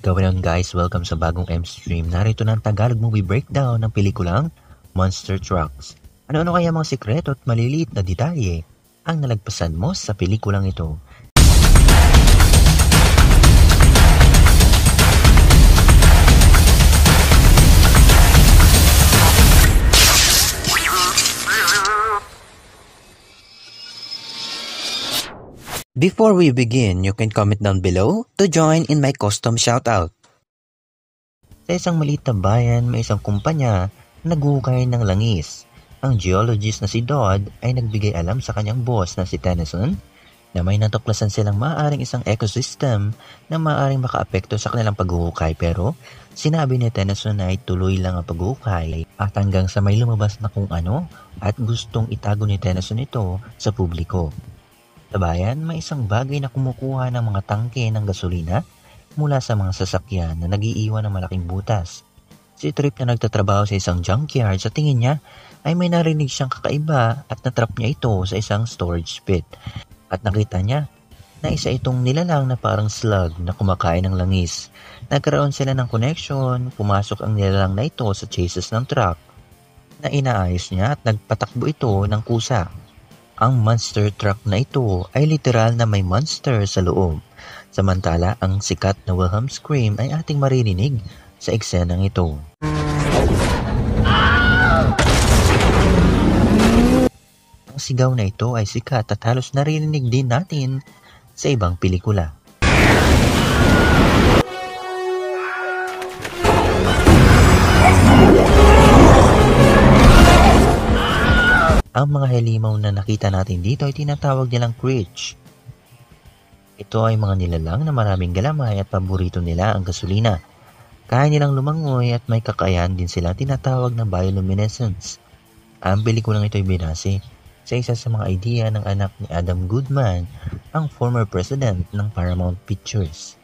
Kawalan guys, welcome sa bagong M-Stream. Narito ng Tagalog movie breakdown ng pelikulang Monster Trucks. Ano-ano kaya mga sikreto at maliliit na detalye ang nalagpasan mo sa pelikulang ito? Before we begin, you can comment down below to join in my custom shoutout. Sa isang maliit na bayan, may isang kumpanya na naghukay ng langis. Ang geologist na si Dodd ay nagbigay alam sa kanyang boss na si Tennyson na may natuklasan silang maaaring isang ecosystem na maaaring makaapekto sa kanilang paghuhukay, pero sinabi ni Tennyson na ay tuloy lang ang paghuhukay at hanggang sa may lumabas na kung ano at gustong itago ni Tennyson ito sa publiko. Sa bayan, may isang bagay na kumukuha ng mga tangke ng gasolina mula sa mga sasakyan na nagiiwan ng malaking butas. Si Trip na nagtatrabaho sa isang junkyard, sa tingin niya ay may narinig siyang kakaiba at natrap niya ito sa isang storage pit. At nakita niya na isa itong nilalang na parang slug na kumakain ng langis. Nagkaroon sila ng connection, pumasok ang nilalang na ito sa chassis ng truck na inaayos niya at nagpatakbo ito ng kusa. Ang monster truck na ito ay literal na may monster sa loob. Samantala, ang sikat na Wilhelm scream ay ating maririnig sa eksenang ito. Ang sigaw na ito ay sikat at halos naririnig din natin sa ibang pelikula. Ang mga halimaw na nakita natin dito ay tinatawag nilang Creech. Ito ay mga nilalang na maraming galamay at paborito nila ang gasolina. Kaya nilang lumangoy at may kakayahan din sila tinatawag na bioluminescence. Ang pelikulang ito ay binase sa isa sa mga idea ng anak ni Adam Goodman, ang former president ng Paramount Pictures.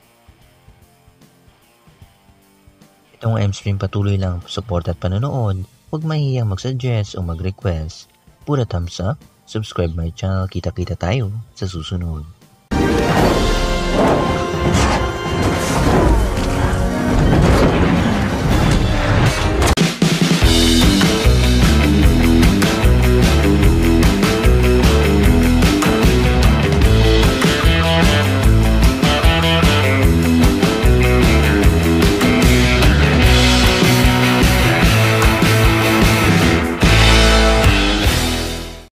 Itong M-Stream, patuloy lang support at panonood. Huwag mahihiyang mag-suggest o mag-request. Pura thumbs up, subscribe my channel, kita-kita tayo sa susunod.